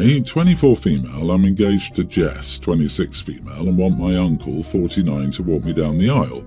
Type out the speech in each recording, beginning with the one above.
Hi, 24 female, I'm engaged to Jess, 26 female, and want my uncle, 49, to walk me down the aisle.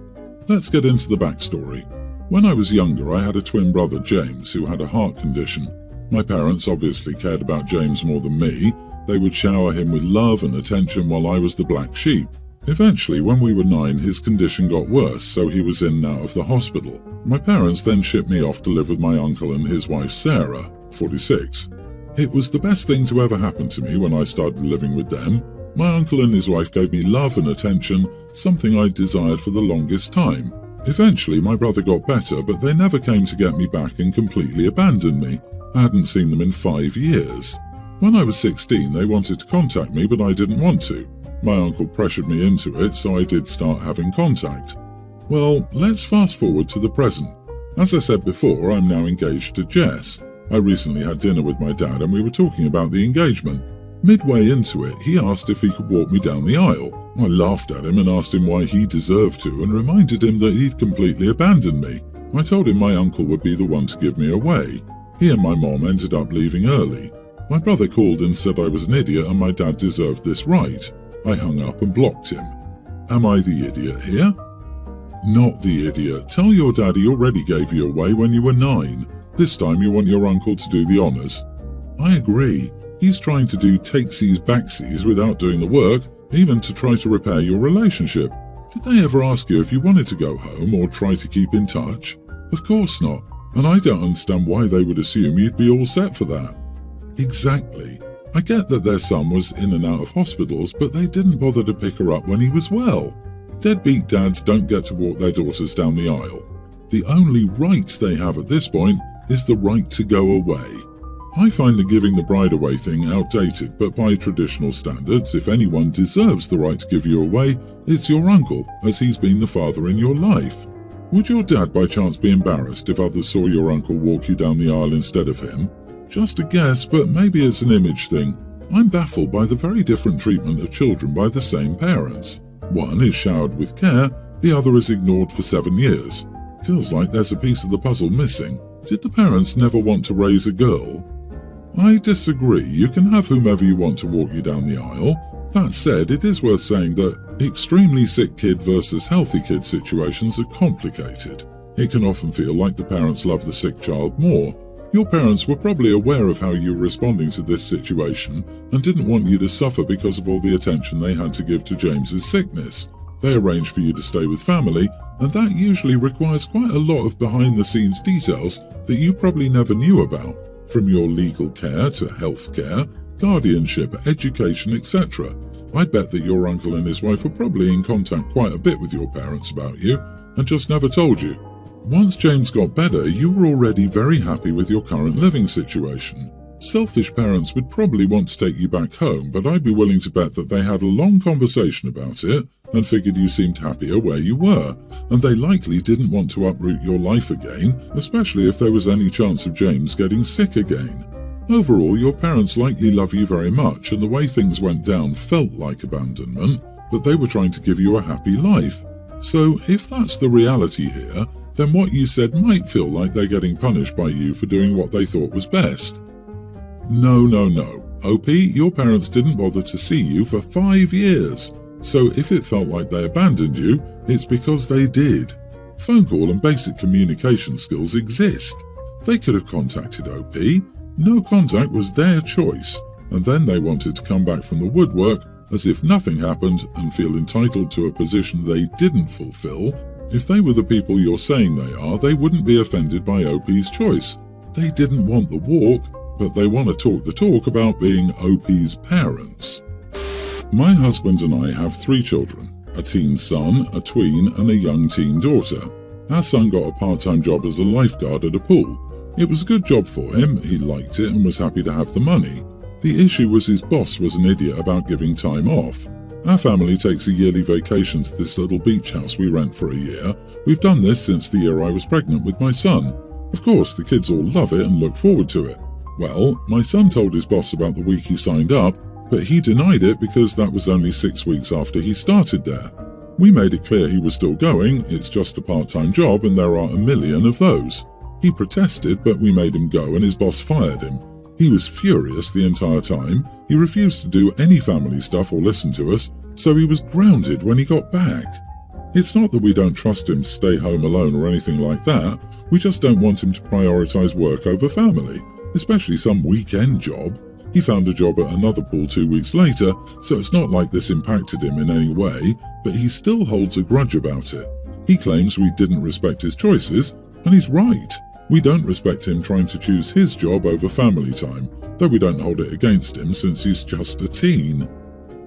Let's get into the backstory. When I was younger, I had a twin brother, James, who had a heart condition. My parents obviously cared about James more than me. They would shower him with love and attention while I was the black sheep. Eventually, when we were 9, his condition got worse, so he was in and out of the hospital. My parents then shipped me off to live with my uncle and his wife, Sarah, 46. It was the best thing to ever happen to me when I started living with them. My uncle and his wife gave me love and attention, something I'd desired for the longest time. Eventually, my brother got better, but they never came to get me back and completely abandoned me. I hadn't seen them in 5 years. When I was 16, they wanted to contact me, but I didn't want to. My uncle pressured me into it, so I did start having contact. Well, let's fast forward to the present. As I said before, I'm now engaged to Jess. I recently had dinner with my dad and we were talking about the engagement. Midway into it, he asked if he could walk me down the aisle. I laughed at him and asked him why he deserved to and reminded him that he'd completely abandoned me. I told him my uncle would be the one to give me away. He and my mom ended up leaving early. My brother called and said I was an idiot and my dad deserved this right. I hung up and blocked him. Am I the idiot here? Not the idiot. Tell your dad he already gave you away when you were 9. This time you want your uncle to do the honours. I agree. He's trying to do takesies backsies without doing the work, even to try to repair your relationship. Did they ever ask you if you wanted to go home or try to keep in touch? Of course not, and I don't understand why they would assume you'd be all set for that. Exactly. I get that their son was in and out of hospitals, but they didn't bother to pick her up when he was well. Deadbeat dads don't get to walk their daughters down the aisle. The only right they have at this point is the right to go away. I find the giving the bride away thing outdated, but by traditional standards, if anyone deserves the right to give you away, it's your uncle, as he's been the father in your life. Would your dad by chance be embarrassed if others saw your uncle walk you down the aisle instead of him? Just a guess, but maybe it's an image thing. I'm baffled by the very different treatment of children by the same parents. One is showered with care, the other is ignored for 7 years. Feels like there's a piece of the puzzle missing. Did the parents never want to raise a girl? I disagree. You can have whomever you want to walk you down the aisle. That said, it is worth saying that extremely sick kid versus healthy kid situations are complicated. It can often feel like the parents love the sick child more. Your parents were probably aware of how you were responding to this situation and didn't want you to suffer because of all the attention they had to give to James's sickness. They arranged for you to stay with family, and that usually requires quite a lot of behind-the-scenes details that you probably never knew about, from your legal care to health care, guardianship, education, etc. I bet that your uncle and his wife were probably in contact quite a bit with your parents about you, and just never told you. Once James got better, you were already very happy with your current living situation. Selfish parents would probably want to take you back home, but I'd be willing to bet that they had a long conversation about it and figured you seemed happier where you were, and they likely didn't want to uproot your life again, especially if there was any chance of James getting sick again. Overall, your parents likely love you very much, and the way things went down felt like abandonment, but they were trying to give you a happy life. So if that's the reality here, then what you said might feel like they're getting punished by you for doing what they thought was best. No. OP, your parents didn't bother to see you for 5 years. So if it felt like they abandoned you, it's because they did. Phone call and basic communication skills exist. They could have contacted OP. No contact was their choice. And then they wanted to come back from the woodwork as if nothing happened and feel entitled to a position they didn't fulfill. If they were the people you're saying they are, they wouldn't be offended by OP's choice. They didn't want the walk, but they want to talk the talk about being OP's parents. My husband and I have 3 children, a teen son, a tween, and a young teen daughter. Our son got a part-time job as a lifeguard at a pool. It was a good job for him, he liked it and was happy to have the money. The issue was his boss was an idiot about giving time off. Our family takes a yearly vacation to this little beach house we rent for a year. We've done this since the year I was pregnant with my son. Of course, the kids all love it and look forward to it. Well, my son told his boss about the week he signed up, but he denied it because that was only 6 weeks after he started there. We made it clear he was still going, it's just a part-time job and there are a million of those. He protested, but we made him go and his boss fired him. He was furious the entire time. He refused to do any family stuff or listen to us, so he was grounded when he got back. It's not that we don't trust him to stay home alone or anything like that, we just don't want him to prioritize work over family, especially some weekend job. He found a job at another pool 2 weeks later, so it's not like this impacted him in any way, but he still holds a grudge about it. He claims we didn't respect his choices, and he's right. We don't respect him trying to choose his job over family time, though we don't hold it against him since he's just a teen.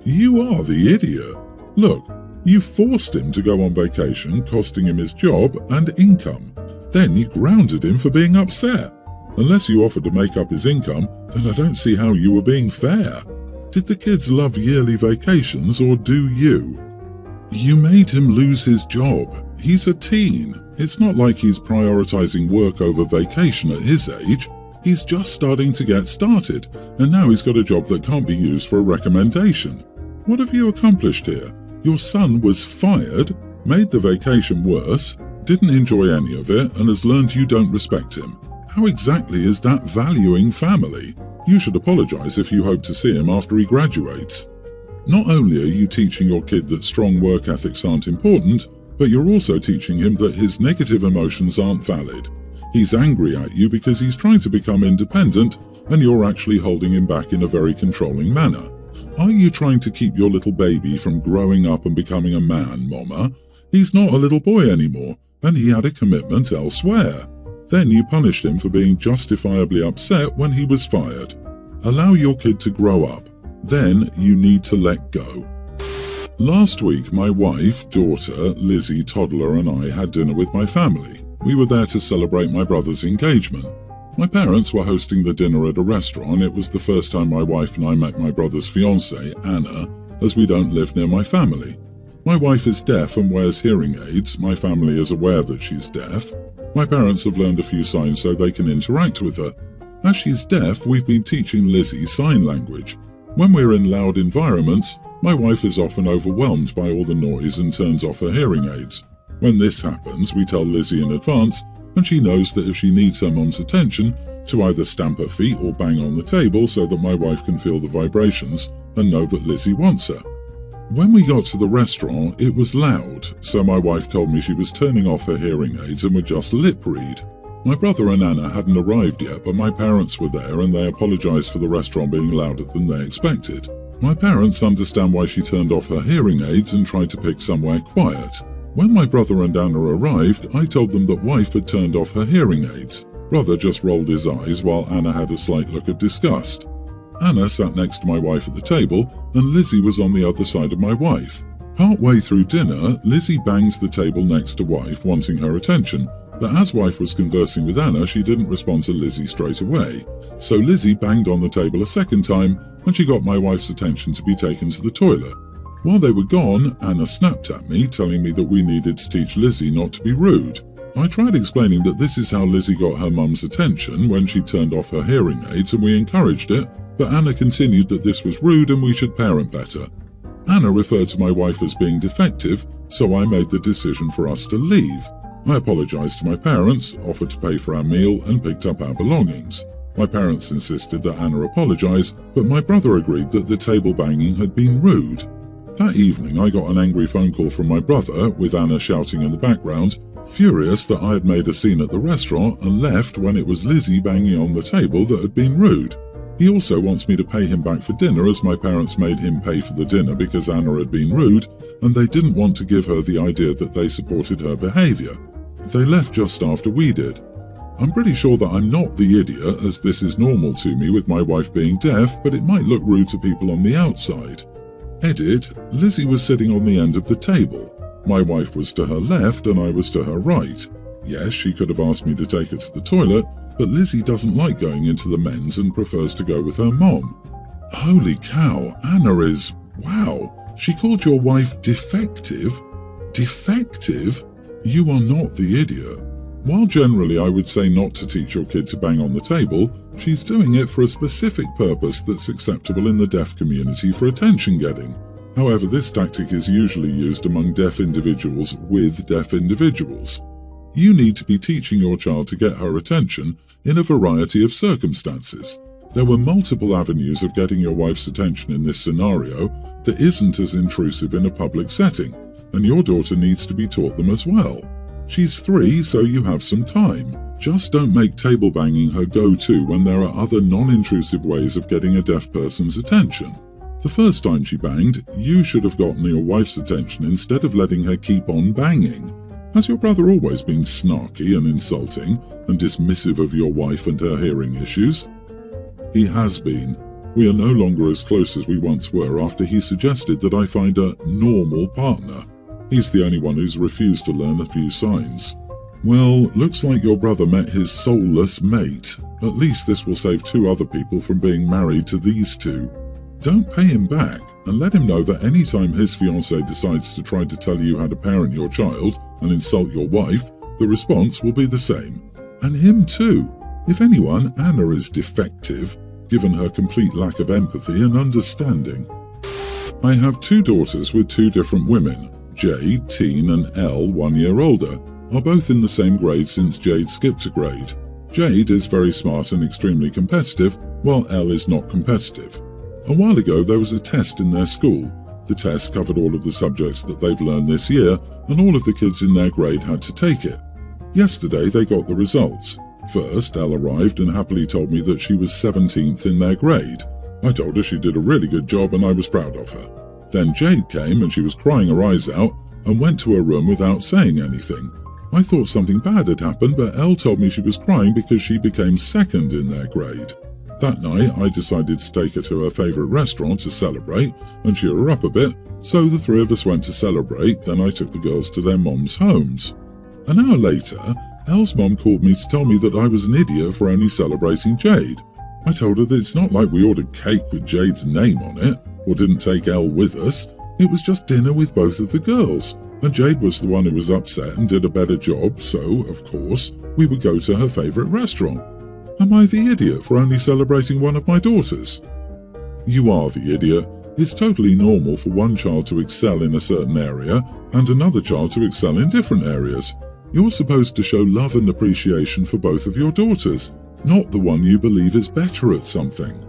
You are the idiot. Look, you forced him to go on vacation, costing him his job and income. Then you grounded him for being upset. Unless you offered to make up his income, then I don't see how you were being fair. Did the kids love yearly vacations, or do you? You made him lose his job. He's a teen. It's not like he's prioritizing work over vacation at his age. He's just starting to get started, and now he's got a job that can't be used for a recommendation. What have you accomplished here? Your son was fired, made the vacation worse, didn't enjoy any of it, and has learned you don't respect him. How exactly is that valuing family? You should apologize if you hope to see him after he graduates. Not only are you teaching your kid that strong work ethics aren't important, but you're also teaching him that his negative emotions aren't valid. He's angry at you because he's trying to become independent, and you're actually holding him back in a very controlling manner. Are you trying to keep your little baby from growing up and becoming a man, Mama? He's not a little boy anymore, and he had a commitment elsewhere. Then you punished him for being justifiably upset when he was fired. Allow your kid to grow up. Then you need to let go. Last week, my wife, daughter, Lizzie, toddler, and I had dinner with my family. We were there to celebrate my brother's engagement. My parents were hosting the dinner at a restaurant. It was the first time my wife and I met my brother's fiancée, Anna, as we don't live near my family. My wife is deaf and wears hearing aids. My family is aware that she's deaf. My parents have learned a few signs so they can interact with her. As she's deaf, we've been teaching Lizzie sign language. When we're in loud environments, my wife is often overwhelmed by all the noise and turns off her hearing aids. When this happens, we tell Lizzie in advance, and she knows that if she needs her mum's attention, to either stamp her feet or bang on the table so that my wife can feel the vibrations and know that Lizzie wants her. When we got to the restaurant, it was loud, so my wife told me she was turning off her hearing aids and would just lip read. My brother and Anna hadn't arrived yet, but my parents were there and they apologized for the restaurant being louder than they expected. My parents understand why she turned off her hearing aids and tried to pick somewhere quiet. When my brother and Anna arrived, I told them that wife had turned off her hearing aids. Brother just rolled his eyes while Anna had a slight look of disgust. Anna sat next to my wife at the table, and Lizzie was on the other side of my wife. Partway through dinner, Lizzie banged the table next to wife, wanting her attention, but as wife was conversing with Anna, she didn't respond to Lizzie straight away. So Lizzie banged on the table a second time, and she got my wife's attention to be taken to the toilet. While they were gone, Anna snapped at me, telling me that we needed to teach Lizzie not to be rude. I tried explaining that this is how Lizzie got her mum's attention when she turned off her hearing aids, and we encouraged it, but Anna continued that this was rude and we should parent better. Anna referred to my wife as being defective, so I made the decision for us to leave. I apologized to my parents, offered to pay for our meal, and picked up our belongings. My parents insisted that Anna apologize, but my brother agreed that the table banging had been rude. That evening, I got an angry phone call from my brother, with Anna shouting in the background, furious that I had made a scene at the restaurant and left when it was Lizzie banging on the table that had been rude. He also wants me to pay him back for dinner, as my parents made him pay for the dinner because Anna had been rude, and they didn't want to give her the idea that they supported her behavior. They left just after we did. I'm pretty sure that I'm not the idiot, as this is normal to me with my wife being deaf, but it might look rude to people on the outside. Edit, Lizzie was sitting on the end of the table. My wife was to her left and I was to her right. Yes, she could have asked me to take her to the toilet, but Lizzie doesn't like going into the men's and prefers to go with her mom. Holy cow, Anna is... wow, she called your wife defective? Defective? You are not the idiot. While generally I would say not to teach your kid to bang on the table, she's doing it for a specific purpose that's acceptable in the deaf community for attention getting. However, this tactic is usually used among deaf individuals with deaf individuals. You need to be teaching your child to get her attention in a variety of circumstances. There were multiple avenues of getting your wife's attention in this scenario that isn't as intrusive in a public setting, and your daughter needs to be taught them as well. She's 3, so you have some time. Just don't make table banging her go-to when there are other non-intrusive ways of getting a deaf person's attention. The first time she banged, you should have gotten your wife's attention instead of letting her keep on banging. Has your brother always been snarky and insulting and dismissive of your wife and her hearing issues? He has been. We are no longer as close as we once were after he suggested that I find a normal partner. He's the only one who's refused to learn a few signs. Well, looks like your brother met his soulless mate. At least this will save 2 other people from being married to these 2. Don't pay him back, and let him know that any time his fiancée decides to try to tell you how to parent your child and insult your wife, the response will be the same. And him too. If anyone, Anna is defective, given her complete lack of empathy and understanding. I have 2 daughters with 2 different women. Jade, teen, and Elle, 1 year older, are both in the same grade since Jade skipped a grade. Jade is very smart and extremely competitive, while Elle is not competitive. A while ago there was a test in their school. The test covered all of the subjects that they've learned this year, and all of the kids in their grade had to take it. Yesterday they got the results. First, Elle arrived and happily told me that she was 17th in their grade. I told her she did a really good job and I was proud of her. Then Jade came and she was crying her eyes out and went to her room without saying anything. I thought something bad had happened, but Elle told me she was crying because she became 2nd in their grade. That night, I decided to take her to her favourite restaurant to celebrate and cheer her up a bit, so the 3 of us went to celebrate, then I took the girls to their moms' homes. An hour later, Elle's mom called me to tell me that I was an idiot for only celebrating Jade. I told her that it's not like we ordered cake with Jade's name on it, or didn't take Elle with us. It was just dinner with both of the girls, and Jade was the one who was upset and did a better job, so, of course, we would go to her favourite restaurant. Am I the idiot for only celebrating one of my daughters? You are the idiot. It's totally normal for one child to excel in a certain area and another child to excel in different areas. You're supposed to show love and appreciation for both of your daughters, not the one you believe is better at something.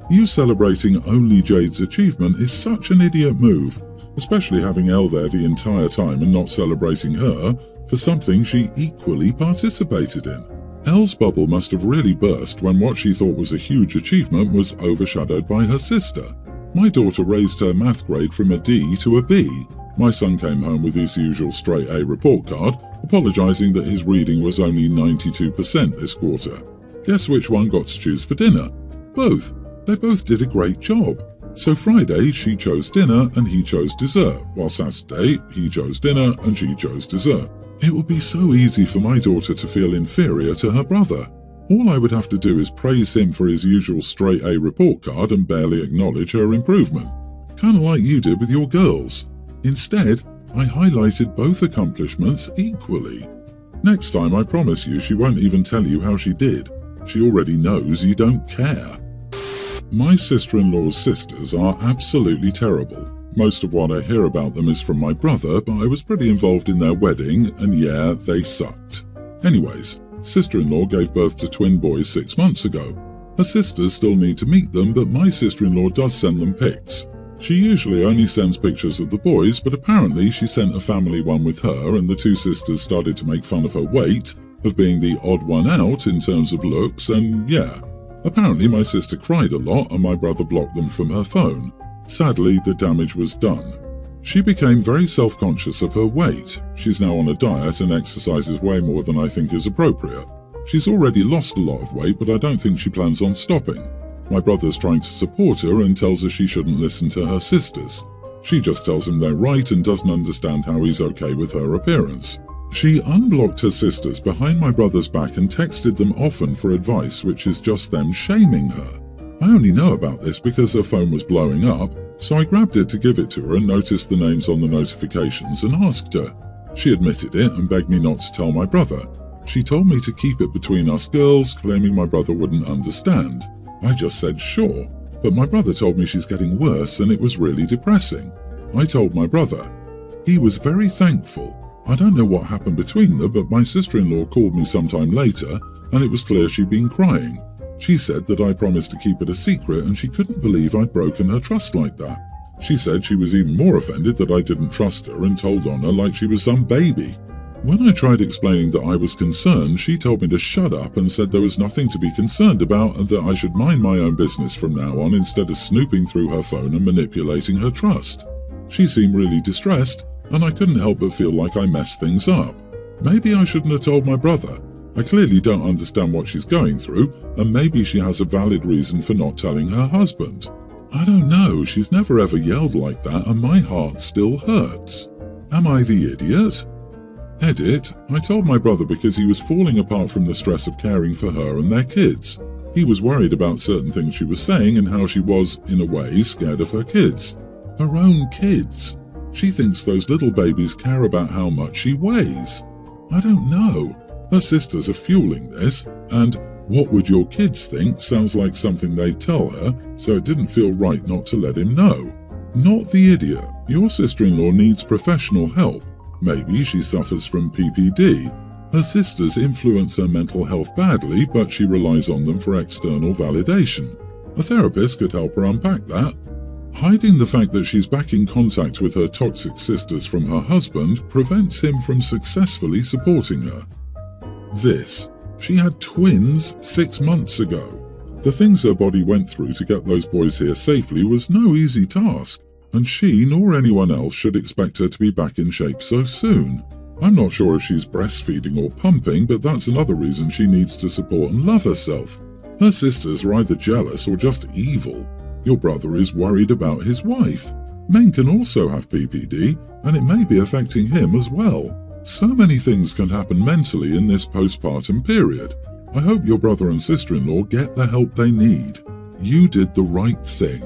You celebrating only Jade's achievement is such an idiot move, especially having Elle there the entire time and not celebrating her for something she equally participated in. Elle's bubble must have really burst when what she thought was a huge achievement was overshadowed by her sister. My daughter raised her math grade from a D to a B. My son came home with his usual straight A report card, apologising that his reading was only 92% this quarter. Guess which one got to choose for dinner? Both. They both did a great job. So Friday she chose dinner and he chose dessert, while Saturday he chose dinner and she chose dessert. It would be so easy for my daughter to feel inferior to her brother. All I would have to do is praise him for his usual straight A report card and barely acknowledge her improvement. Kinda like you did with your girls. Instead, I highlighted both accomplishments equally. Next time I promise you she won't even tell you how she did. She already knows you don't care. My sister-in-law's sisters are absolutely terrible. Most of what I hear about them is from my brother, but I was pretty involved in their wedding, and yeah, they sucked. Anyways, sister-in-law gave birth to twin boys 6 months ago. Her sisters still need to meet them, but my sister-in-law does send them pics. She usually only sends pictures of the boys, but apparently she sent a family one with her, and the 2 sisters started to make fun of her weight, of being the odd one out in terms of looks, and yeah. Apparently my sister cried a lot and my brother blocked them from her phone. Sadly, the damage was done. She became very self-conscious of her weight. She's now on a diet and exercises way more than I think is appropriate. She's already lost a lot of weight, but I don't think she plans on stopping. My brother's trying to support her and tells her she shouldn't listen to her sisters. She just tells him they're right and doesn't understand how he's okay with her appearance. She unblocked her sisters behind my brother's back and texted them often for advice, which is just them shaming her. I only know about this because her phone was blowing up, so I grabbed it to give it to her and noticed the names on the notifications and asked her. She admitted it and begged me not to tell my brother. She told me to keep it between us girls, claiming my brother wouldn't understand. I just said sure, but my brother told me she's getting worse and it was really depressing. I told my brother. He was very thankful. I don't know what happened between them, but my sister-in-law called me sometime later and it was clear she'd been crying. She said that I promised to keep it a secret and she couldn't believe I'd broken her trust like that. She said she was even more offended that I didn't trust her and told on her like she was some baby. When I tried explaining that I was concerned, she told me to shut up and said there was nothing to be concerned about and that I should mind my own business from now on instead of snooping through her phone and manipulating her trust. She seemed really distressed, and I couldn't help but feel like I messed things up. Maybe I shouldn't have told my brother. I clearly don't understand what she's going through, and maybe she has a valid reason for not telling her husband. I don't know, she's never ever yelled like that and my heart still hurts. Am I the idiot? Edit, I told my brother because he was falling apart from the stress of caring for her and their kids. He was worried about certain things she was saying and how she was, in a way, scared of her kids. Her own kids. She thinks those little babies care about how much she weighs. I don't know. Her sisters are fueling this, and "what would your kids think" sounds like something they'd tell her, so it didn't feel right not to let him know. Not the idiot. Your sister-in-law needs professional help. Maybe she suffers from PPD. Her sisters influence her mental health badly, but she relies on them for external validation. A therapist could help her unpack that. Hiding the fact that she's back in contact with her toxic sisters from her husband prevents him from successfully supporting her. She had twins 6 months ago. The things her body went through to get those boys here safely was no easy task, and she nor anyone else should expect her to be back in shape so soon. I'm not sure if she's breastfeeding or pumping, but that's another reason she needs to support and love herself. Her sisters are either jealous or just evil. Your brother is worried about his wife. Men can also have PPD, and it may be affecting him as well. So many things can happen mentally in this postpartum period. I hope your brother and sister-in-law get the help they need. You did the right thing.